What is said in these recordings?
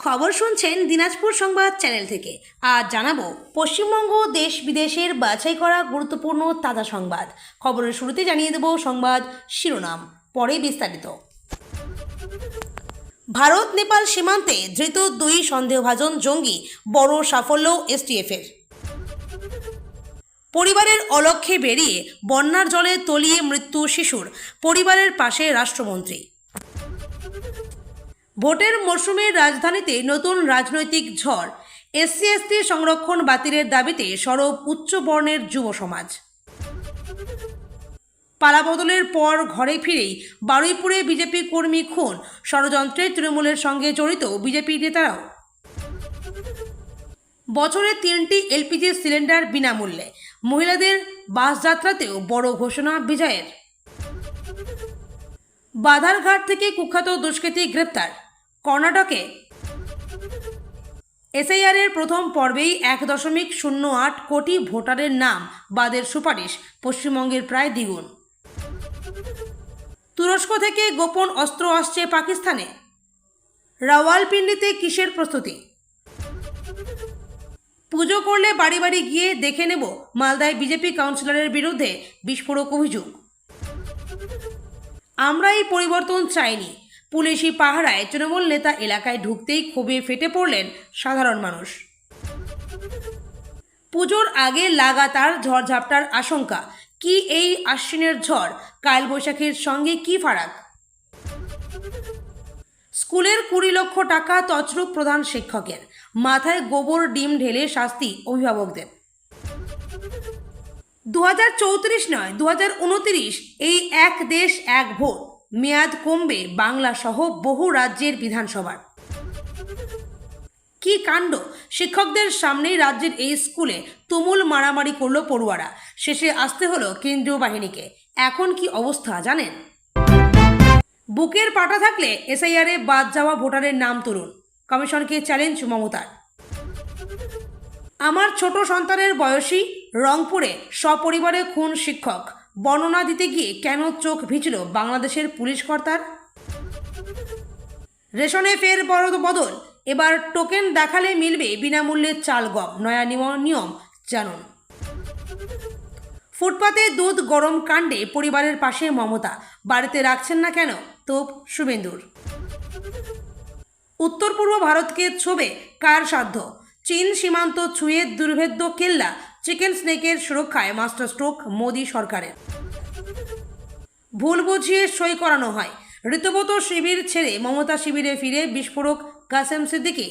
খবর শুনছেন দিনাজপুর সংবাদ চ্যানেল থেকে। আজ জানাবো পশ্চিমবঙ্গ দেশ বিদেশের বাছাই করা গুরুত্বপূর্ণ তাজা সংবাদ। খবরের শুরুতে জানিয়ে দেব সংবাদ শিরোনাম, পরে বিস্তারিত। ভারত নেপাল সীমান্তে ধৃত 2 সন্দেহভাজন জঙ্গি, বড় সাফল্য এসটিএফের। পরিবারের অলক্ষ্যে বেরিয়ে বন্যার জলে তলিয়ে মৃত্যু শিশুর, পরিবারের পাশে রাষ্ট্রমন্ত্রী। ভোটের মরশুমে রাজধানীতে নতুন রাজনৈতিক ঝড়, এসসি/এসটি সংরক্ষণ বাতিলের দাবিতে সরব উচ্চ বর্ণের যুব সমাজ। পালাবদলের পর ঘরে ফিরেই বারুইপুরে বিজেপি কর্মী খুন, ষড়যন্ত্রে তৃণমূলের সঙ্গে জড়িত বিজেপি নেতারাও। বছরে 3টি এলপিজি সিলিন্ডার বিনামূল্যে, মহিলাদের বাসযাত্রাতেও বড় ঘোষণা বিজয়ের। বাধারঘাট থেকে কুখ্যাত দুষ্কৃতী গ্রেপ্তার। কর্ণাটকে এসআইআরের প্রথম পর্বেই 1.08 কোটি ভোটারের নাম বাদের সুপারিশ, পশ্চিমবঙ্গের প্রায় দ্বিগুণ। তুরস্ক থেকে গোপন অস্ত্র আসছে পাকিস্তানে। রাওয়ালপিন্ডিতে কিসের প্রস্তুতি? পুজো করলে বাড়ি বাড়ি গিয়ে দেখে নেব, মালদায় বিজেপি কাউন্সিলরের বিরুদ্ধে বিস্ফোরক অভিযোগ। আমরা এই পরিবর্তন চাইনি, পুলিশি পাহারায় তৃণমূল নেতা এলাকায় ঢুকতেই ক্ষোভে ফেটে পড়লেন সাধারণ মানুষ। পুজোর আগে লাগাতার ঝড়ঝাপটার আশঙ্কা, কি এই আশ্বিনের ঝড় কালবৈশাখীর সঙ্গে কি ফারাক? স্কুলের 20 লক্ষ টাকা তছরূপ প্রধান শিক্ষকের, মাথায় গোবর ডিম ঢেলে শাস্তি অভিভাবকদের। 2034 নয় 2029, এই এক দেশ এক ভোট মেয়াদ কমবে বাংলা সহ বহু রাজ্যের বিধানসভার। কি কাণ্ড! শিক্ষকদের সামনেই রাজ্যের এই স্কুলে তুমুল মারামারি করলো পড়ুয়ারা, শেষে আসতে হলো কেন্দ্রীয় বাহিনীকে। এখন কি অবস্থা জানেন? বুকের পাটা থাকলে এসআইআরে বাদ যাওয়া ভোটারের নাম তুলুন, কমিশনকে চ্যালেঞ্জ মমতার। আমার ছোট সন্তানের বয়সী, রংপুরে সপরিবারে খুন শিক্ষক, বর্ণনা দিতে গিয়ে কেন চোখ ভিজল বাংলাদেশের পুলিশ কর্তার। রেশনে ফের বড় বদল, এবার টোকেন দেখালে মিলবে বিনামূল্যে চাল গম, নয়া নিয়ম জানুন। ফুটপাতে দুধ গরম কাণ্ডে পরিবারের পাশে মমতা, বাড়িতে রাখছেন না কেন তোপ শুভেন্দুর। উত্তর পূর্ব ভারতকে ছোবে কার সাধ্য, চীন সীমান্ত ছুঁয়ে দুর্ভেদ্য কেল্লা, চিকেন স্নেকের সুরক্ষায় মাস্টার স্ট্রোক মোদী সরকারের। ভুল বুঝিয়ে সই করানো হয়, ঋতুব্রত শিবির ছেড়ে মমতা শিবিরে ফিরে বিস্ফোরক কাসেম সিদ্দিকী।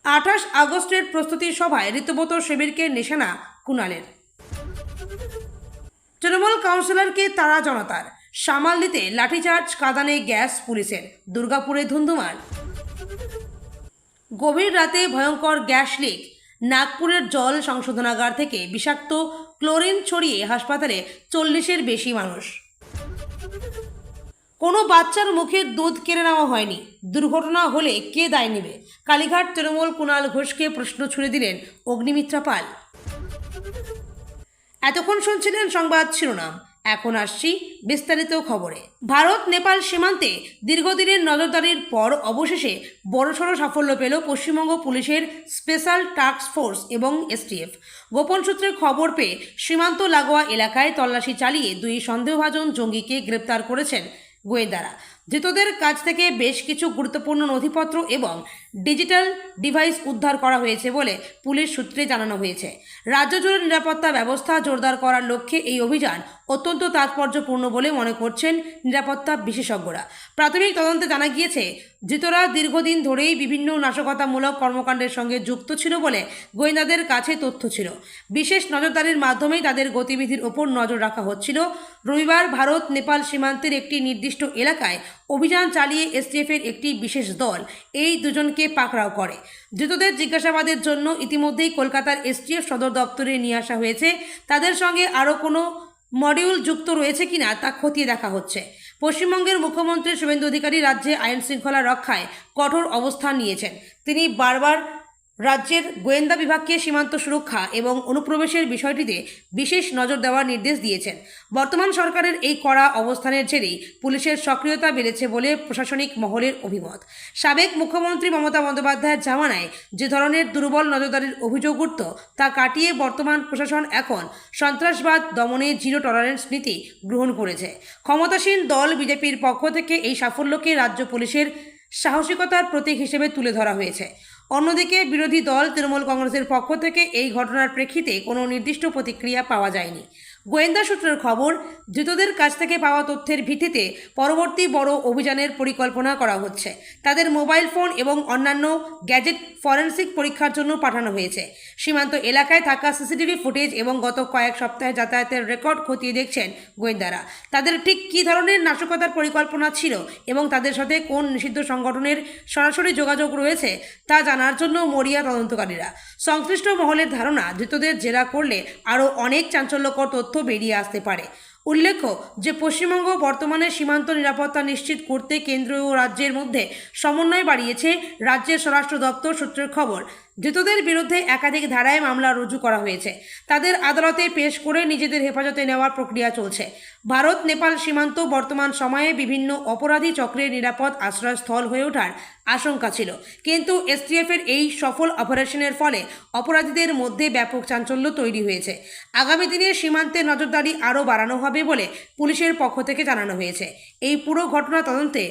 28 আগস্টের প্রস্তুতি সভায় ঋতুব্রত শিবিরকে নিশানা কুণালের। তৃণমূল কাউন্সিলরকে তারা জনতার, সামাল দিতে লাঠিচার্জ, কাঁদানে গ্যাস পুলিশের, দুর্গাপুরে ধুন্ধুমার। গভীর রাতে ভয়ঙ্কর গ্যাস লিক, নাগপুরের জল সংশোধনাগার থেকে বিষাক্ত ক্লোরিন ছড়িয়ে হাসপাতালে 40-এর বেশি মানুষ। কোনো বাচ্চার মুখের দুধ কেড়ে নেওয়া হয়নি, দুর্ঘটনা হলে কে দায় নেবে? কালীঘাট তৃণমূল কুণাল ঘোষকে প্রশ্ন ছুড়ে দিলেন অগ্নিমিত্রা পাল। এতক্ষণ শুনছিলেন সংবাদ শিরোনাম, এখন আসছি বিস্তারিত খবরে। ভারত নেপাল সীমান্তে দীর্ঘদিনের নজরদারির পর অবশেষে বড়সড় সাফল্য পেল পশ্চিমবঙ্গ পুলিশের স্পেশাল টাস্ক ফোর্স এবং এসটিএফ। গোপন সূত্রে খবর পেয়ে সীমান্ত লাগোয়া এলাকায় তল্লাশি চালিয়ে 2 সন্দেহভাজন জঙ্গিকে গ্রেপ্তার করেছেন গোয়েন্দারা। ধৃতদের কাছ থেকে বেশ কিছু গুরুত্বপূর্ণ নথিপত্র এবং ডিজিটাল ডিভাইস উদ্ধার করা হয়েছে বলে পুলিশ সূত্রে জানানো হয়েছে। রাজ্য জুড়ে নিরাপত্তা ব্যবস্থা জোরদার করার লক্ষ্যে এই অভিযান অত্যন্ত তাৎপর্যপূর্ণ বলে মনে করছেন নিরাপত্তা বিশেষজ্ঞরা। প্রাথমিক তদন্তে জানা গিয়েছে, ধৃতরা দীর্ঘদিন ধরেই বিভিন্ন নাশকতামূলক কর্মকাণ্ডের সঙ্গে যুক্ত ছিল বলে গোয়েন্দাদের কাছে তথ্য ছিল। বিশেষ নজরদারির মাধ্যমেই তাদের গতিবিধির ওপর নজর রাখা হচ্ছিল। রবিবার ভারত নেপাল সীমান্তের একটি নির্দিষ্ট এলাকায় অভিযান চালিয়ে এসটিএফের একটি বিশেষ দল এই দুজনকে পাকড়াও করে। ধৃতদের জিজ্ঞাসাবাদের জন্য ইতিমধ্যেই কলকাতার এসটিএফ সদর দপ্তরে নিয়ে আসা হয়েছে। তাদের সঙ্গে আরও কোনো মডিউল যুক্ত রয়েছে কিনা তা খতিয়ে দেখা হচ্ছে। পশ্চিমবঙ্গের মুখ্যমন্ত্রী শুভেন্দু অধিকারী রাজ্যে আইন শৃঙ্খলা রক্ষায় কঠোর অবস্থান নিয়েছেন। তিনি বারবার রাজ্যের গোয়েন্দা বিভাগকে সীমান্ত সুরক্ষা এবং অনুপ্রবেশের বিষয়টিতে বিশেষ নজর দেওয়ার নির্দেশ দিয়েছেন। বর্তমান সরকারের এই কড়া অবস্থানের জেরেই পুলিশের সক্রিয়তা বেড়েছে বলে প্রশাসনিক মহলের অভিমত। সাবেক মুখ্যমন্ত্রী মমতা বন্দ্যোপাধ্যায়ের জামানায় যে ধরনের দুর্বল নজরদারির অভিযোগ উঠত তা কাটিয়ে বর্তমান প্রশাসন এখন সন্ত্রাসবাদ দমনে জিরো টলারেন্স নীতি গ্রহণ করেছে। ক্ষমতাসীন দল বিজেপির পক্ষ থেকে এই সাফল্যকে রাজ্য পুলিশের সাহসিকতার প্রতীক হিসেবে তুলে ধরা হয়েছে। অন্যদিকে বিরোধী দল তৃণমূল কংগ্রেসের পক্ষ থেকে এই ঘটনার প্রেক্ষিতে কোনো নির্দিষ্ট প্রতিক্রিয়া পাওয়া যায়নি। গোয়েন্দা সূত্রের খবর, ধৃতদের কাছ থেকে পাওয়া তথ্যের ভিত্তিতে পরবর্তী বড় অভিযানের পরিকল্পনা করা হচ্ছে। তাদের মোবাইল ফোন এবং অন্যান্য গ্যাজেট ফরেনসিক পরীক্ষার জন্য পাঠানো হয়েছে। সীমান্ত এলাকায় থাকা সিসিটিভি ফুটেজ এবং গত কয়েক সপ্তাহে যাতায়াতের রেকর্ড খতিয়ে দেখছেন গোয়েন্দারা। তাদের ঠিক কী ধরনের নাশকতার পরিকল্পনা ছিল এবং তাদের সাথে কোন নিষিদ্ধ সংগঠনের সরাসরি যোগাযোগ রয়েছে তা জানার জন্য মরিয়া তদন্তকারীরা। সংশ্লিষ্ট মহলের ধারণা, ধৃতদের জেরা করলে আরও অনেক চাঞ্চল্যকর তথ্য বেরিয়ে আসতে পারে। উল্লেখ্য যে পশ্চিমবঙ্গ বর্তমানে সীমান্ত নিরাপত্তা নিশ্চিত করতে কেন্দ্র ও রাজ্যের মধ্যে সমন্বয় বাড়িয়েছে। রাজ্যের স্বরাষ্ট্র দপ্তর সূত্রের খবর, ধৃতদের বিরুদ্ধে একাধিক ধারায় মামলা রুজু করা হয়েছে। তাদের আদালতে পেশ করে নিজেদের হেফাজতে নেওয়ার প্রক্রিয়া চলছে। ভারত নেপাল সীমান্ত বর্তমান সময়ে বিভিন্ন অপরাধী চক্রের নিরাপদ আশ্রয়স্থল হয়ে ওঠার আশঙ্কা ছিল, কিন্তু এসটিএফের এই সফল অপারেশনের ফলে অপরাধীদের মধ্যে ব্যাপক চাঞ্চল্য তৈরি হয়েছে। আগামী দিনে সীমান্তে নজরদারি আরও বাড়ানো হবে বলে পুলিশের পক্ষ থেকে জানানো হয়েছে। এই পুরো ঘটনা তদন্তে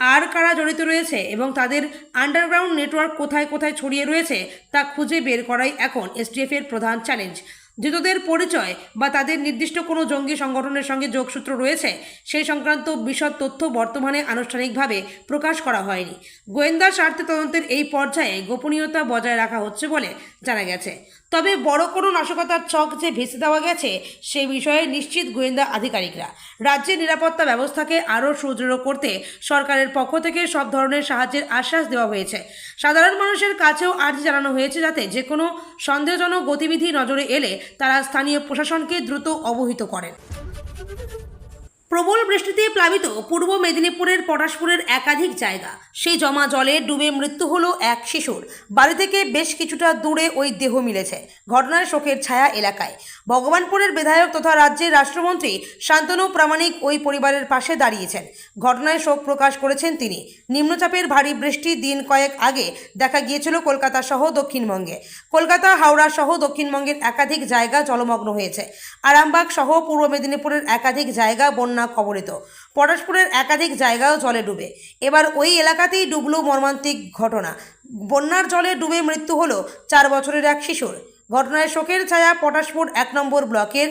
আর কারা জড়িত রয়েছে এবং তাদের আন্ডারগ্রাউন্ড নেটওয়ার্ক কোথায় কোথায় ছড়িয়ে রয়েছে তা খুঁজে বের করাই এখন এসটিএফের প্রধান চ্যালেঞ্জ। ধৃতদের পরিচয় বা তাদের নির্দিষ্ট কোনো জঙ্গি সংগঠনের সঙ্গে যোগসূত্র রয়েছে সেই সংক্রান্ত বিশদ তথ্য বর্তমানে আনুষ্ঠানিকভাবে প্রকাশ করা হয়নি। গোয়েন্দা স্বার্থে তদন্তের এই পর্যায়ে গোপনীয়তা বজায় রাখা হচ্ছে বলে জানা গেছে। তবে বড় কোনো নাশকতার ছক যে ভেসে দেওয়া গেছে সে বিষয়ে নিশ্চিত গোয়েন্দা আধিকারিকরা। রাজ্যের নিরাপত্তা ব্যবস্থাকে আরও সুদৃঢ় করতে সরকারের পক্ষ থেকে সব ধরনের সাহায্যের আশ্বাস দেওয়া হয়েছে। সাধারণ মানুষের কাছেও আর্জি জানানো হয়েছে যাতে যে কোনো সন্দেহজনক গতিবিধি নজরে এলে তারা স্থানীয় প্রশাসনকে দ্রুত অবহিত করেন। প্রবল বৃষ্টিতে প্লাবিত পূর্ব মেদিনীপুরের পটাশপুরের একাধিক জায়গা। সেই জমা জলে ডুবে মৃত্যু হলো এক শিশুর। বাড়ি থেকে বেশ কিছুটা দূরে ওই দেহ মিলেছে। ঘটনায় শোকের ছায়া এলাকায়। ভগবানপুরের বিধায়ক তথা রাজ্যের রাষ্ট্রমন্ত্রী শান্তনু প্রামাণিক ওই পরিবারের পাশে দাঁড়িয়েছেন। ঘটনায় শোক প্রকাশ করেছেন তিনি। নিম্নচাপের ভারী বৃষ্টি দিন কয়েক আগে দেখা গিয়েছিল কলকাতা সহ দক্ষিণবঙ্গে। কলকাতা, হাওড়া সহ দক্ষিণবঙ্গের একাধিক জায়গা জলমগ্ন হয়েছে। আরামবাগ সহ পূর্ব মেদিনীপুরের একাধিক জায়গা বন্যা কবলিত। পটাশপুরের একাধিক জায়গাও জলে ডুবে। এবার ওই এলাকাতেই ডুবল মর্মান্তিক ঘটনা। বন্যার জলে ডুবে মৃত্যু হলো 4 বছরের এক শিশুর। ঘটনায় শোকের ছায়া পটাশপুর 1 নম্বর ব্লকের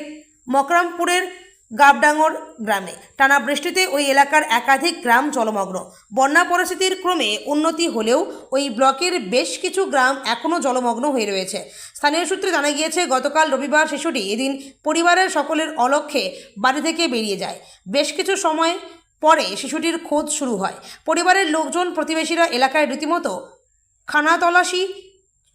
মকরামপুরের গাবডাঙ্গর গ্রামে। টানা বৃষ্টিতে ওই এলাকার একাধিক গ্রাম জলমগ্ন। বন্যা পরিস্থিতির ক্রমে উন্নতি হলেও ওই ব্লকের বেশ কিছু গ্রাম এখনও জলমগ্ন হয়ে রয়েছে। স্থানীয় সূত্রে জানা গিয়েছে, গতকাল রবিবার শিশুটি এদিন পরিবারের সকলের অলক্ষ্যে বাড়ি থেকে বেরিয়ে যায়। বেশ কিছু সময় পরে শিশুটির খোঁজ শুরু হয়। পরিবারের লোকজন, প্রতিবেশীরা এলাকায় রীতিমতো খানা তল্লাশি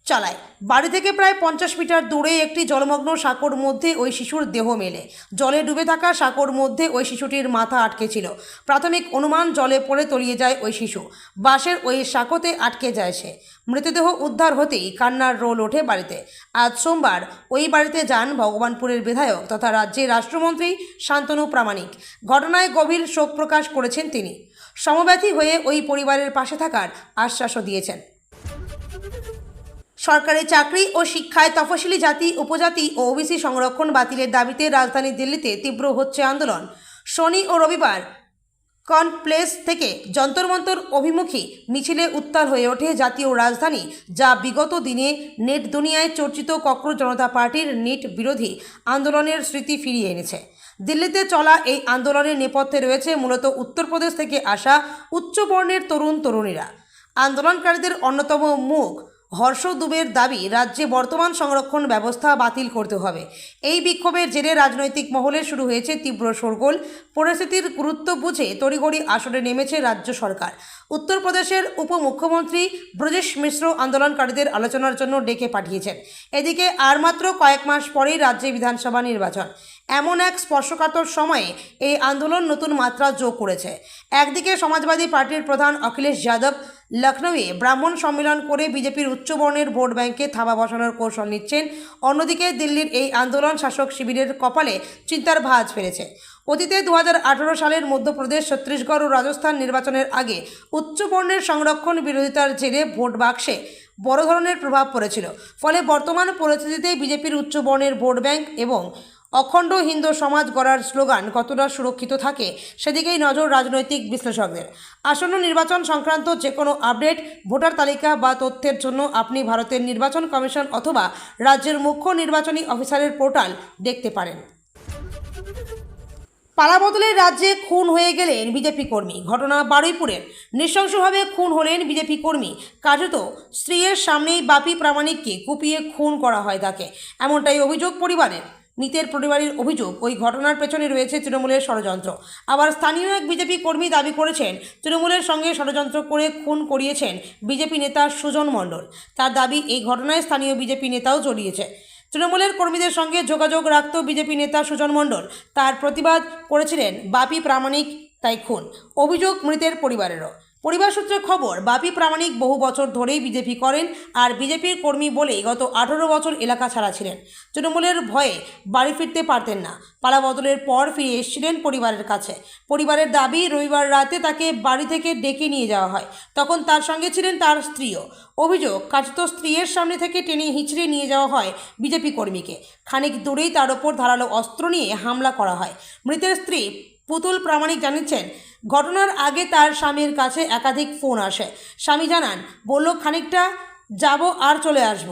চালায়। বাড়ি থেকে প্রায় 50 মিটার দূরে একটি জলমগ্ন সাঁকোর মধ্যে ওই শিশুর দেহ মেলে। জলে ডুবে থাকা সাঁকোর মধ্যে ওই শিশুটির মাথা আটকে ছিল। প্রাথমিক অনুমান, জলে পড়ে তলিয়ে যায় ওই শিশু। বাঁশের ওই সাঁকোতে আটকে যায় সে। মৃতদেহ উদ্ধার হতেই কান্নার রোল ওঠে বাড়িতে। আজ সোমবার ওই বাড়িতে যান ভগবানপুরের বিধায়ক তথা রাজ্যের রাষ্ট্রমন্ত্রী শান্তনু প্রামাণিক। ঘটনায় গভীর শোক প্রকাশ করেছেন তিনি। সমব্যথী হয়ে ওই পরিবারের পাশে থাকার আশ্বাসও দিয়েছেন। সরকারি চাকরি ও শিক্ষায় তফসিলি জাতি, উপজাতি ও ওবিসি সংরক্ষণ বাতিলের দাবিতে রাজধানী দিল্লিতে তীব্র হচ্ছে আন্দোলন। শনি ও রবিবার কনপ্লেস থেকে যন্তর মন্তর অভিমুখী মিছিলে উত্তাল হয়ে ওঠে জাতীয় রাজধানী, যা বিগত দিনে নেট দুনিয়ায় চর্চিত ককরোচ জনতা পার্টির নিট বিরোধী আন্দোলনের স্মৃতি ফিরিয়ে এনেছে। দিল্লিতে চলা এই আন্দোলনের নেপথ্যে রয়েছে মূলত উত্তরপ্রদেশ থেকে আসা উচ্চবর্ণের তরুণ তরুণীরা। আন্দোলনকারীদের অন্যতম মুখ হর্ষ দুবের দাবি, রাজ্যে বর্তমান সংরক্ষণ ব্যবস্থা বাতিল করতে হবে। এই বিক্ষোভের জেরে রাজনৈতিক মহলে শুরু হয়েছে তীব্র শোরগোল। পরিস্থিতির গুরুত্ব বুঝে তড়িঘড়ি আসরে নেমেছে রাজ্য সরকার। উত্তরপ্রদেশের উপমুখ্যমন্ত্রী ব্রজেশ মিশ্র আন্দোলনকারীদের আলোচনার জন্য ডেকে পাঠিয়েছেন। এদিকে আর মাত্র কয়েক মাস পরেই রাজ্যে বিধানসভা নির্বাচন। এমন এক স্পর্শকাতর সময়ে এই আন্দোলন নতুন মাত্রা যোগ করেছে। একদিকে সমাজবাদী পার্টির প্রধান অখিলেশ যাদব লখনৌয়ে ব্রাহ্মণ সম্মেলন করে বিজেপির উচ্চবর্ণের ভোট ব্যাংকে থাবা বসানোর কৌশল নিচ্ছেন। অন্যদিকে দিল্লির এই আন্দোলন শাসক শিবিরের কপালে চিন্তার ভাঁজ ফেলেছে। অতীতে 2018 সালের মধ্যপ্রদেশ, ছত্তিশগড় ও রাজস্থান নির্বাচনের আগে উচ্চবর্ণের সংরক্ষণ বিরোধিতার জেরে ভোট বাক্সে বড় ধরনের প্রভাব পড়েছিল। ফলে বর্তমান পরিস্থিতিতে বিজেপির উচ্চবর্ণের ভোট ব্যাংক এবং অখণ্ড হিন্দু সমাজ গড়ার স্লোগান কতটা সুরক্ষিত থাকে সেদিকেই নজর রাজনৈতিক বিশ্লেষকদের। আসন্ন নির্বাচন সংক্রান্ত যে কোনো আপডেট, ভোটার তালিকা বা তথ্যের জন্য আপনি ভারতের নির্বাচন কমিশন অথবা রাজ্যের মুখ্য নির্বাচনী অফিসারের পোর্টাল দেখতে পারেন। পালাবদলের রাজ্যে খুন হয়ে গেলেন বিজেপি কর্মী। ঘটনা বারুইপুরের। নৃশংসভাবে খুন হলেন বিজেপি কর্মী। কার্যত স্ত্রীর সামনেই বাপি প্রামাণিককে কুপিয়ে খুন করা হয় তাকে, এমনটাই অভিযোগ পরিবারের। মৃতের পরিবারের অভিযোগ, ওই ঘটনার পেছনে রয়েছে তৃণমূলের ষড়যন্ত্র। আবার স্থানীয় এক বিজেপি কর্মী দাবি করেছেন তৃণমূলের সঙ্গে ষড়যন্ত্র করে খুন করিয়েছেন বিজেপি নেতা সুজন মণ্ডল। তার দাবি, এই ঘটনায় স্থানীয় বিজেপি নেতাও জড়িয়েছে। তৃণমূলের কর্মীদের সঙ্গে যোগাযোগ রাখত বিজেপি নেতা সুজন মণ্ডল। তার প্রতিবাদ করেছিলেন বাপি প্রামাণিক, তাই খুন। অভিযোগ মৃতের পরিবারেরও। পরিবার সূত্রে খবর, বাপি প্রামাণিক বহু বছর ধরেই বিজেপি করেন আর বিজেপির কর্মী বলেই গত 18 বছর এলাকা ছাড়া ছিলেন। তৃণমূলের ভয়ে বাড়ি ফিরতে পারতেন না। পালাবদলের পর ফিরে এসেছিলেন পরিবারের কাছে। পরিবারের দাবি, রবিবার রাতে তাকে বাড়ি থেকে ডেকে নিয়ে যাওয়া হয়। তখন তার সঙ্গে ছিলেন তার স্ত্রীও। অভিযোগ, কার্যত স্ত্রীর সামনে থেকে টেনে হিঁচড়ে নিয়ে যাওয়া হয় বিজেপি কর্মীকে। খানিক দূরেই তার ওপর ধারালো অস্ত্র নিয়ে হামলা করা হয়। মৃতের স্ত্রী পুতুল প্রামাণিক জানিয়েছেন, ঘটনার আগে তার স্বামীর কাছে একাধিক ফোন আসে। স্বামী জানান, বলল খানিকটা যাব আর চলে আসব।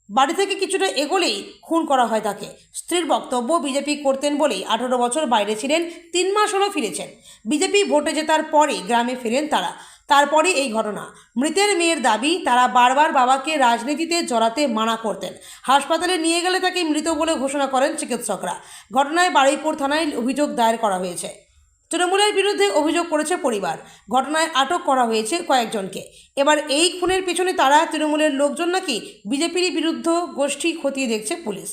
বাড়ি থেকে কিছুটা এগোলেই খুন করা হয় তাকে। স্ত্রীর বক্তব্য, বিজেপি করতেন বলেই 18 বছর বাইরে ছিলেন, 3 মাস হলো ফিরেছেন। বিজেপি ভোটে জেতার পরে গ্রামে ফেরেন তারা। তারপরে এই ঘটনা। মৃতের মেয়ের দাবি, তারা বারবার বাবাকে রাজনীতিতে জড়াতে মানা করতেন। হাসপাতালে নিয়ে গেলে তাকে মৃত বলে ঘোষণা করেন চিকিৎসকরা। ঘটনায় বারুইপুর থানায় অভিযোগ দায়ের করা হয়েছে। তৃণমূলের বিরুদ্ধে অভিযোগ করেছে পরিবার। ঘটনায় আটক করা হয়েছে কয়েকজনকে। এবার এই খুনের পিছনে তারা তৃণমূলের লোকজন নাকি বিজেপির বিরুদ্ধ গোষ্ঠী খতিয়ে দেখছে পুলিশ।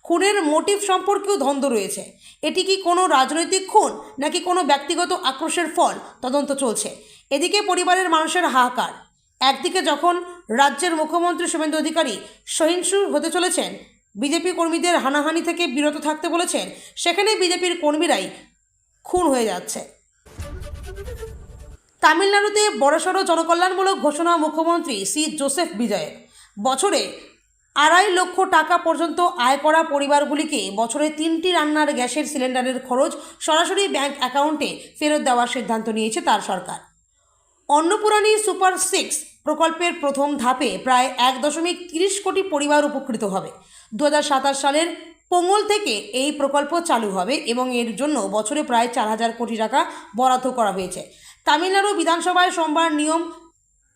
খুনের মোটিভ সম্পর্কেও দ্বন্দ্ব রয়েছে। এটি কি কোনো রাজনৈতিক খুন নাকি কোনো ব্যক্তিগত আক্রোশের ফল, তদন্ত চলছে। এদিকে পরিবারের মানুষের হাহাকার। একদিকে যখন রাজ্যের মুখ্যমন্ত্রী শুভেন্দু অধিকারী সহিংসু হতে চলেছেন, বিজেপি কর্মীদের হানাহানি থেকে বিরত থাকতে বলেছেন, সেখানে বিজেপির কর্মীরাই খুন হয়ে যাচ্ছে। তামিলনাড়ুতে বড়সড় জনকল্যাণমূলক ঘোষণা মুখ্যমন্ত্রী সি জোসেফ বিজয়ের। বছরে 2.5 লক্ষ টাকা পর্যন্ত আয় করা পরিবারগুলিকে বছরে 3টি রান্নার গ্যাসের সিলিন্ডারের খরচ সরাসরি ব্যাংক অ্যাকাউন্টে ফেরত দেওয়ার সিদ্ধান্ত নিয়েছে তার সরকার। অন্নপূর্ণা সুপার 6 প্রকল্পের প্রথম ধাপে প্রায় 1.30 কোটি পরিবার উপকৃত হবে। 2027 সালের পোঙ্গল থেকে এই প্রকল্প চালু হবে এবং এর জন্য বছরে প্রায় 4,000 কোটি টাকা বরাদ্দ করা হয়েছে। তামিলনাড়ু বিধানসভায় সোমবার নিয়ম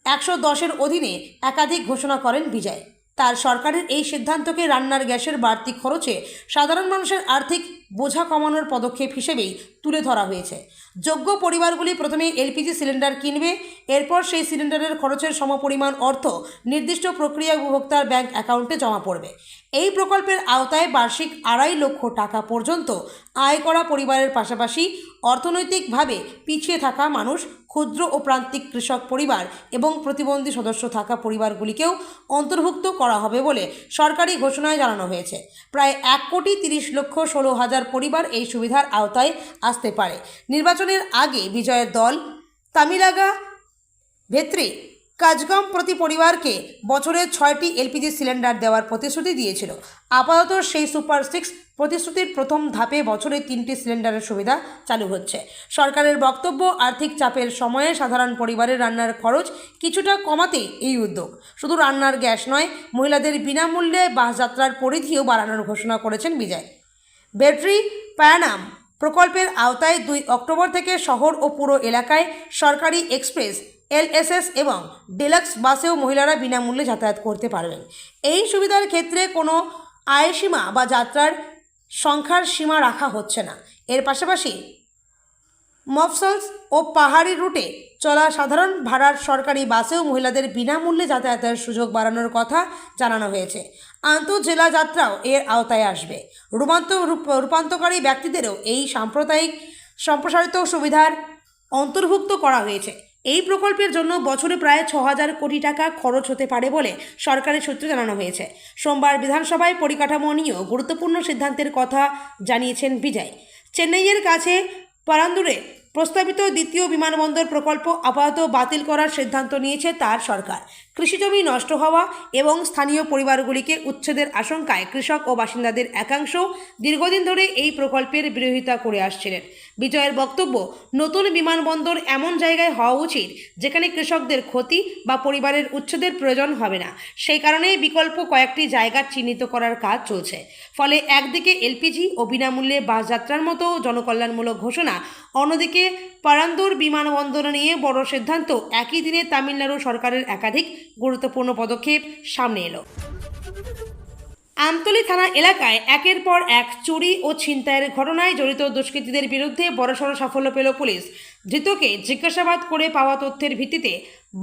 110-এর অধীনে একাধিক ঘোষণা করেন বিজয়। তার সরকারের এই সিদ্ধান্তকে রান্নার গ্যাসের বাড়তি খরচে সাধারণ মানুষের আর্থিক বোঝা কমানোর পদক্ষেপ হিসেবেই তুলে ধরা হয়েছে। যোগ্য পরিবারগুলি প্রথমে এলপিজি সিলিন্ডার কিনবে, এরপর সেই সিলিন্ডারের খরচের সমপরিমাণ অর্থ নির্দিষ্ট প্রক্রিয়া উপভোক্তার ব্যাংক অ্যাকাউন্টে জমা পড়বে। এই প্রকল্পের আওতায় বার্ষিক 2.5 লক্ষ টাকা পর্যন্ত আয় করা পরিবারের পাশাপাশি অর্থনৈতিকভাবে পিছিয়ে থাকা মানুষ, ক্ষুদ্র ও প্রান্তিক কৃষক পরিবার এবং প্রতিবন্ধী সদস্য থাকা পরিবারগুলিকেও অন্তর্ভুক্ত করা হবে বলে সরকারি ঘোষণায় জানানো হয়েছে। প্রায় 1,30,16,000 পরিবার এই সুবিধার আওতায় আসতে পারে। নির্বাচনের আগে বিজয়ের দল তামিলাগা ভেত্রে কাজগাম প্রতি পরিবারকে বছরে 6টি এলপিজি সিলিন্ডার দেওয়ার প্রতিশ্রুতি দিয়েছিল। আপাতত সেই সুপার 6 প্রতিশ্রুতির প্রথম ধাপে বছরে 3টি সিলিন্ডারের সুবিধা চালু হচ্ছে। সরকারের বক্তব্য, আর্থিক চাপের সময়ে সাধারণ পরিবারের রান্নার খরচ কিছুটা কমাতে এই উদ্যোগ। শুধু রান্নার গ্যাস নয়, মহিলাদের বিনামূল্যে বাস যাত্রার পরিধিও বাড়ানোর ঘোষণা করেছেন বিজয়। ব্যাটারি পায়ানাম প্রকল্পের আওতায় 2 অক্টোবর থেকে শহর ও পুরো এলাকায় সরকারি এক্সপ্রেস, এলএসএস এবং ডিলাক্স বাসেও মহিলারা বিনামূল্যে যাতায়াত করতে পারবেন। এই সুবিধার ক্ষেত্রে কোনো আয়সীমা বা যাত্রার সংখ্যার সীমা রাখা হচ্ছে না। এর পাশাপাশি মফসলস ও পাহাড়ি রুটে চলা সাধারণ ভাড়ার সরকারি বাসেও মহিলাদের বিনামূল্যে যাতায়াতের সুযোগ বাড়ানোর কথা জানানো হয়েছে। আন্তঃজেলা যাত্রাও এর আওতায় আসবে। রূপান্তরকারী ব্যক্তিদেরও এই সম্প্রসারিত সুবিধার অন্তর্ভুক্ত করা হয়েছে। এই প্রকল্পের জন্য বছরে প্রায় ৬,০০০ কোটি টাকা খরচ হতে পারে বলে সরকারি সূত্রে জানানো হয়েছে। সোমবার বিধানসভায় পরিকাঠামো নিয়েও গুরুত্বপূর্ণ সিদ্ধান্তের কথা জানিয়েছেন বিজয়। চেন্নাইয়ের কাছে পারান্দুরে প্রস্তাবিত দ্বিতীয় বিমানবন্দর প্রকল্প আপাতত বাতিল করার সিদ্ধান্ত নিয়েছে তার সরকার। কৃষিজমি নষ্ট হওয়া এবং স্থানীয় পরিবারগুলিকে উচ্ছেদের আশঙ্কায় কৃষক ও বাসিন্দাদের একাংশ দীর্ঘদিন ধরে এই প্রকল্পের বিরোধিতা করে আসছিলেন। বিজয়ের বক্তব্য, নতুন বিমানবন্দর এমন জায়গায় হওয়া উচিত যেখানে কৃষকদের ক্ষতি বা পরিবারের উচ্ছেদের প্রয়োজন হবে না। সেই কারণেই বিকল্প কয়েকটি জায়গা চিহ্নিত করার কাজ চলছে। ফলে একদিকে এলপিজি ও বিনামূল্যে বাস যাত্রার মতো জনকল্যাণমূলক ঘোষণা, অন্যদিকে পারান্দুর বিমানবন্দর নিয়ে বড় সিদ্ধান্ত, একই দিনে তামিলনাড়ু সরকারের একাধিক গুরুত্বপূর্ণ পদক্ষেপ সামনে এলো। আমতলী থানা এলাকায় একের পর এক চুরি ও ছিনতাইয়ের ঘটনায় জড়িত দুষ্কৃতীদের বিরুদ্ধে বড়সড় সাফল্য পেল পুলিশ। ধৃতকে জিজ্ঞাসাবাদ করে পাওয়া তথ্যের ভিত্তিতে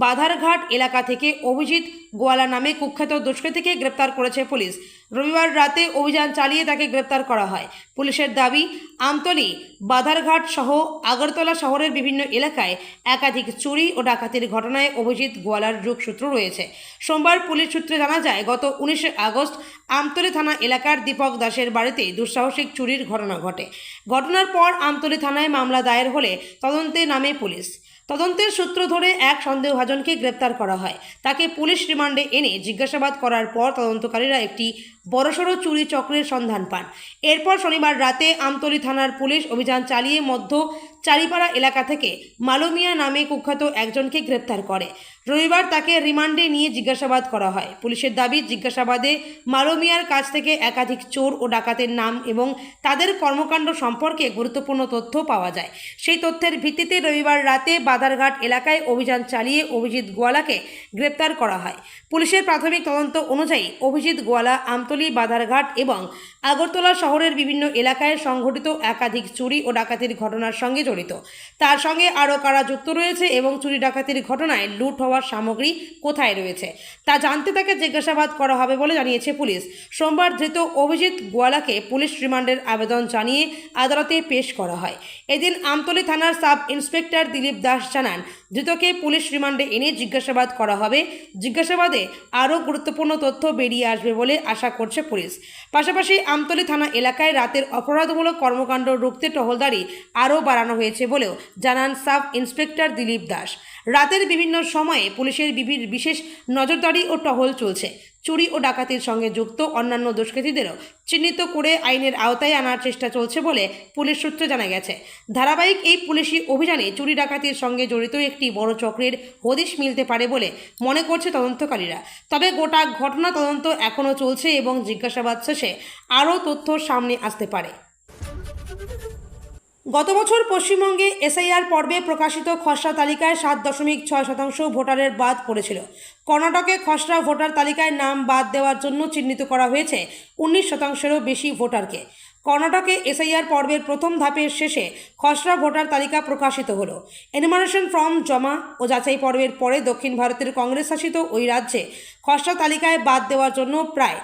বাধারঘাট এলাকা থেকে অভিজিৎ গোয়ালা নামে কুখ্যাত দুষ্কৃতীকে গ্রেপ্তার করেছে পুলিশ। রবিবার রাতে অভিযান চালিয়ে তাকে গ্রেপ্তার করা হয়। পুলিশের দাবি, আমতলী, বাধারঘাট সহ আগরতলা শহরের বিভিন্ন এলাকায় একাধিক চুরি ও ডাকাতির ঘটনায় অভিজিৎ গোয়ালার যোগসূত্র রয়েছে। সোমবার পুলিশ সূত্রে জানা যায়, গত 19 আগস্ট আমতলী থানা এলাকার দীপক দাসের বাড়িতে দুঃসাহসিক চুরির ঘটনা ঘটে। ঘটনার পর আমতলী থানায় মামলা দায়ের হলে তদন্তে নামে পুলিশ। তদন্তের সূত্র ধরে এক সন্দেহভাজনকে গ্রেপ্তার করা হয়। তাকে পুলিশ রিমান্ডে এনে জিজ্ঞাসাবাদ করার পর তদন্তকারীরা একটি বড়সড় চুরি চক্রের সন্ধান পান। এরপর শনিবার রাতে আমতলী থানার পুলিশ অভিযান চালিয়ে মধ্য চারিপাড়া এলাকা থেকে মালুমিয়া নামে কুখ্যাত একজনকে গ্রেপ্তার করে। রবিবার তাকে রিমান্ডে নিয়ে জিজ্ঞাসাবাদ করা হয়। পুলিশের দাবি, জিজ্ঞাসাবাদে মালুমিয়ার কাছ থেকে একাধিক চোর ও ডাকাতের নাম এবং তাদের কর্মকাণ্ড সম্পর্কে গুরুত্বপূর্ণ তথ্য পাওয়া যায়। সেই তথ্যের ভিত্তিতে রবিবার রাতে বাধারঘাট এলাকায় অভিযান চালিয়ে অভিজিৎ গোয়ালাকে গ্রেপ্তার করা হয়। পুলিশের প্রাথমিক তদন্ত অনুযায়ী অভিজিৎ গোয়ালা আমতলী, বাধারঘাট এবং আগরতলা শহরের বিভিন্ন এলাকায় সংঘটিত একাধিক চুরি ও ডাকাতির ঘটনার সঙ্গে জড়িত। তার সঙ্গে আরও কারা যুক্ত রয়েছে এবং চুরি ডাকাতির ঘটনায় লুট হওয়ার সামগ্রী কোথায় রয়েছে তা জানতে তাকে জিজ্ঞাসাবাদ করা হবে বলে জানিয়েছে পুলিশ। সোমবার ধৃত অভিজিৎ গোয়ালাকে পুলিশ রিমান্ডের আবেদন জানিয়ে আদালতে পেশ করা হয়। এদিন আমতলী থানার সাব ইন্সপেক্টর দিলীপ দাস জানান, ধৃতকে পুলিশ রিমান্ডে এনে জিজ্ঞাসাবাদ করা হবে। জিজ্ঞাসাবাদে আরও গুরুত্বপূর্ণ তথ্য বেরিয়ে আসবে বলে আশা করছে পুলিশ। পাশাপাশি আমতলী থানা এলাকায় রাতের অপরাধমূলক কর্মকাণ্ড রুখতে টহলদারি আরও বাড়ানো হয়েছে বলেও জানান সাব ইন্সপেক্টর দিলীপ দাস। রাতের বিভিন্ন সময়ে পুলিশের বিশেষ নজরদারি ও টহল চলছে। চুরি ও ডাকাতির সঙ্গে যুক্ত অন্যান্য দুষ্কৃতীদেরও চিহ্নিত করে আইনের আওতায় আনার চেষ্টা চলছে বলে পুলিশ সূত্রে জানা গেছে। ধারাবাহিক এই পুলিশি অভিযানে চুরি ডাকাতির সঙ্গে জড়িত একটি বড় চক্রের হদিশ মিলতে পারে বলে মনে করছে তদন্তকারীরা। তবে গোটা ঘটনা তদন্ত এখনও চলছে এবং জিজ্ঞাসাবাদ শেষে আরও তথ্য সামনে আসতে পারে। গত বছর পশ্চিমবঙ্গে এসআইআর পর্বে প্রকাশিত খসড়া তালিকায় 7.6% ভোটারের বাদ পড়েছিল। কর্ণাটকে খসড়া ভোটার তালিকায় নাম বাদ দেওয়ার জন্য চিহ্নিত করা হয়েছে 19%-এরও বেশি ভোটারকে। কর্ণাটকে এসআইআর পর্বের প্রথম ধাপের শেষে খসড়া ভোটার তালিকা প্রকাশিত হলো। এনুমারেশন ফর্ম জমা ও যাচাই পর্বের পরে দক্ষিণ ভারতের কংগ্রেস শাসিত ওই রাজ্যে খসড়া তালিকায় বাদ দেওয়ার জন্য প্রায়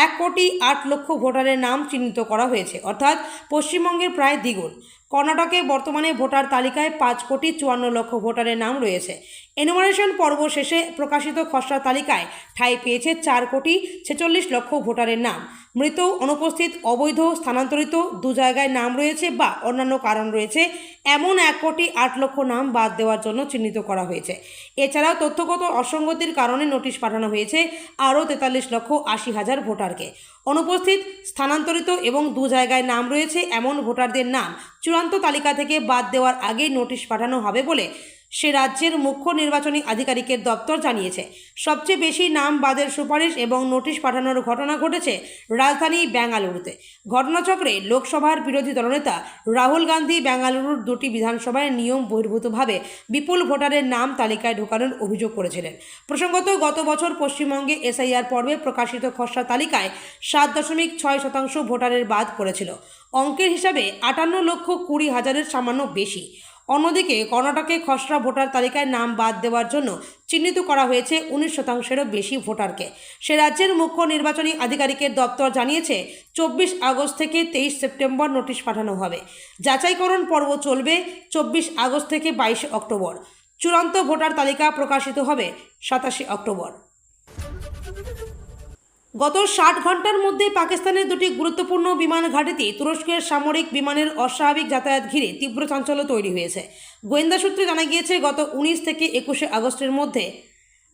1,08,00,000 ভোটারের নাম চিহ্নিত করা হয়েছে, অর্থাৎ পশ্চিমবঙ্গের প্রায় দ্বিগুণ। কর্ণাটকে বর্তমানে ভোটার তালিকায় 5,54,00,000 ভোটারের নাম রয়েছে। এনুমারেশন পর্ব শেষে প্রকাশিত খসড়া তালিকায় ঠাঁই পেয়েছে 4,46,00,000 ভোটারের নাম। মৃত, অনুপস্থিত, অবৈধ, স্থানান্তরিত, দু জায়গায় নাম রয়েছে বা অন্যান্য কারণ রয়েছে এমন 1,08,00,000 নাম বাদ দেওয়ার জন্য চিহ্নিত করা হয়েছে। এছাড়াও তথ্যগত অসঙ্গতির কারণে নোটিশ পাঠানো হয়েছে আরও 43,80,000 ভোটারকে। অনুপস্থিত, স্থানান্তরিত এবং দু জায়গায় নাম রয়েছে এমন ভোটারদের নাম চূড়ান্ত তালিকা থেকে বাদ দেওয়ার আগেই নোটিশ পাঠানো হবে বলে সে রাজ্যের মুখ্য নির্বাচনী আধিকারিকের দপ্তর জানিয়েছে। সবচেয়ে বেশি নাম বাদের সুপারিশ এবং নোটিশ পাঠানোর ঘটনা ঘটেছে রাজধানী বেঙ্গালুরুতে। ঘটনাচক্রে লোকসভার বিরোধী দলনেতা রাহুল গান্ধী বেঙ্গালুরুর 2টি বিধানসভায় নিয়ম বহির্ভূতভাবে বিপুল ভোটারের নাম তালিকায় ঢোকানোর অভিযোগ করেছিলেন। প্রসঙ্গত, গত বছর পশ্চিমবঙ্গে এসআইআর পর্বে প্রকাশিত খসড়া তালিকায় 7.6% ভোটারের বাদ পড়েছিল। অঙ্কের হিসাবে 58,20,000-এর সামান্য বেশি। অন্যদিকে কর্ণাটকে খসড়া ভোটার তালিকায় নাম বাদ দেওয়ার জন্য চিহ্নিত করা হয়েছে 19%-এরও বেশি ভোটারকে। সে রাজ্যের মুখ্য নির্বাচনী আধিকারিকের দপ্তর জানিয়েছে 24 আগস্ট থেকে 23 সেপ্টেম্বর নোটিশ পাঠানো হবে। যাচাইকরণ পর্ব চলবে 24 আগস্ট থেকে 22 অক্টোবর। চূড়ান্ত ভোটার তালিকা প্রকাশিত হবে 27 অক্টোবর। গত 60 ঘন্টার মধ্যে পাকিস্তানের দুটি গুরুত্বপূর্ণ বিমান ঘাঁটিতে তুরস্কের সামরিক বিমানের অস্বাভাবিক যাতায়াত ঘিরে তীব্র চাঞ্চল্য তৈরি হয়েছে। গোয়েন্দা সূত্রে জানা গিয়েছে, গত 19 থেকে 21 আগস্টের মধ্যে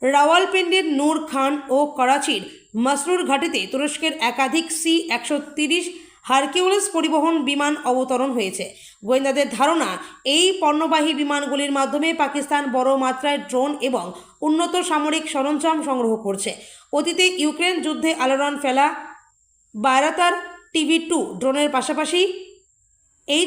রাওয়ালপিন্ডির নূর খান ও করাচির মাসরুর ঘাঁটিতে তুরস্কের একাধিক C-130 হারকিউলিস পরিবহন বিমান অবতরণ হয়েছে। গোয়েন্দাদের ধারণা, এই পণ্যবাহী বিমানগুলির মাধ্যমে পাকিস্তান বড় মাত্রায় ড্রোন এবং উন্নত সামরিক সরঞ্জাম সংগ্রহ করছে। অতীতে ইউক্রেন যুদ্ধে আলোড়ন ফেলা বায়রাতার TV-2 ড্রোনের পাশাপাশি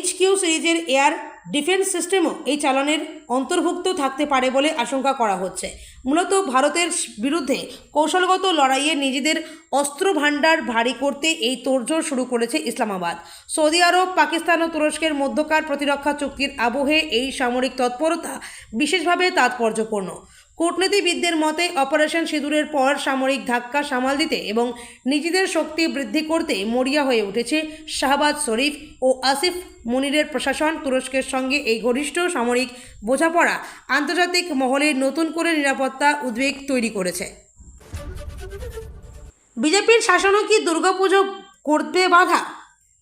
HQ সিরিজের এয়ার ডিফেন্স সিস্টেমও এই চালানের অন্তর্ভুক্ত থাকতে পারে বলে আশঙ্কা করা হচ্ছে। মূলত ভারতের বিরুদ্ধে কৌশলগত লড়াইয়ে নিজেদের অস্ত্র ভাণ্ডার ভারী করতে এই তোড়জোড় শুরু করেছে ইসলামাবাদ। সৌদি আরব, পাকিস্তান ও তুরস্কের মধ্যকার প্রতিরক্ষা চুক্তির আবহে এই সামরিক তৎপরতা বিশেষভাবে তাৎপর্যপূর্ণ। কূটনীতিবিদদের মতে, অপারেশন সিঁদুরের পর সামরিক ধাক্কা সামাল দিতে এবং নিজেদের শক্তি বৃদ্ধি করতে মরিয়া হয়ে উঠেছে শাহবাজ শরীফ ও আসিফ মুনিরের প্রশাসন। তুরস্কের সঙ্গে এই ঘনিষ্ঠ সামরিক বোঝাপড়া আন্তর্জাতিক মহলে নতুন করে নিরাপত্তা উদ্বেগ তৈরি করেছে। বিজেপির শাসনও কি দুর্গাপুজো করতে বাধা?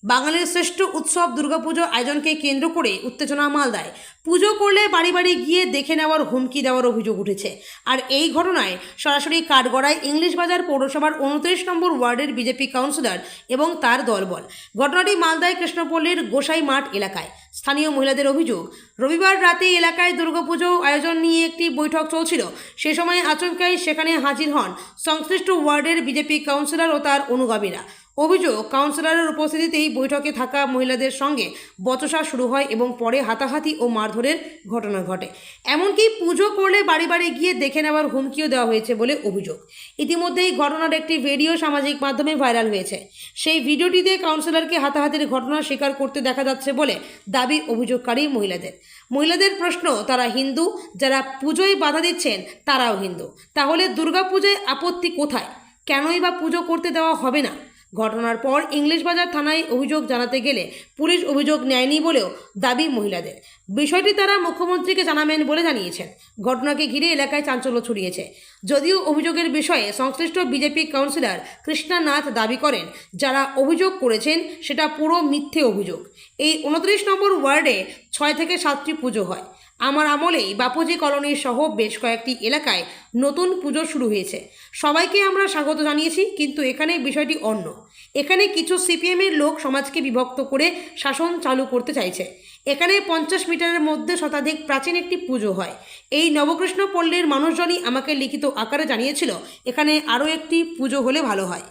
বাঙালির শ্রেষ্ঠ উৎসব দুর্গাপুজো আয়োজনকে কেন্দ্র করে উত্তেজনা মালদায়। পুজো করলে বাড়ি বাড়ি গিয়ে দেখে নেওয়ার হুমকি দেওয়ার অভিযোগ উঠেছে। আর এই ঘটনায় সরাসরি কাঠগড়ায় ইংলিশ বাজার পৌরসভার 29 নম্বর ওয়ার্ডের বিজেপি কাউন্সিলর এবং তার দলবল। ঘটনাটি মালদায় কৃষ্ণপল্লীর গোসাই মাঠ এলাকায়। স্থানীয় মহিলাদের অভিযোগ, রবিবার রাতে এলাকায় দুর্গাপুজো আয়োজন নিয়ে একটি বৈঠক চলছিল। সে সময় আচমকাই সেখানে হাজির হন সংশ্লিষ্ট ওয়ার্ডের বিজেপি কাউন্সিলর ও তার অনুগামীরা। অভিযোগ, কাউন্সিলরের উপস্থিতিতেই বৈঠকে থাকা মহিলাদের সঙ্গে বচসা শুরু হয় এবং পরে হাতাহাতি ও মারধরের ঘটনা ঘটে। এমনকি পুজো করলে বাড়ি বাড়ি গিয়ে দেখে নেওয়ার হুমকিও দেওয়া হয়েছে বলে অভিযোগ। ইতিমধ্যেই ঘটনার একটি ভিডিও সামাজিক মাধ্যমে ভাইরাল হয়েছে। সেই ভিডিওটিতে কাউন্সিলরকে হাতাহাতির ঘটনা স্বীকার করতে দেখা যাচ্ছে বলে দাবি অভিযোগকারী মহিলাদের প্রশ্ন, তারা হিন্দু, যারা পুজোয় বাধা দিচ্ছেন তারাও হিন্দু। তাহলে দুর্গাপুজোয় আপত্তি কোথায়? কেনই বা পুজো করতে দেওয়া হবে না? ঘটনার পর ইংলিশ বাজার থানায় অভিযোগ জানাতে গেলে পুলিশ অভিযোগ নেয়নি বলেও দাবি মহিলাদের। বিষয়টি তারা মুখ্যমন্ত্রীকে জানাবেন বলে জানিয়েছেন। ঘটনাকে ঘিরে এলাকায় চাঞ্চল্য ছড়িয়েছে। যদিও অভিযোগের বিষয়ে সংশ্লিষ্ট বিজেপি কাউন্সিলর কৃষ্ণা নাথ দাবি করেন, যারা অভিযোগ করেছেন সেটা পুরো মিথ্যে অভিযোগ। এই 29 নম্বর ওয়ার্ডে 6 থেকে 7টি পুজো হয়। আমার আমলেই বাপুজি কলোনি সহ বেশ কয়েকটি এলাকায় নতুন পুজো শুরু হয়েছে। সবাইকে আমরা স্বাগত জানিয়েছি, কিন্তু এখানে বিষয়টি অন্য। এখানে কিছু সিপিএমের লোক সমাজকে বিভক্ত করে শাসন চালু করতে চাইছে। এখানে 50 মিটারের মধ্যে শতাধিক প্রাচীন একটি পুজো হয়। এই নবকৃষ্ণ পল্লীর মানুষজনই আমাকে লিখিত আকারে জানিয়েছিল, এখানে আরও একটি পুজো হলে ভালো হয়।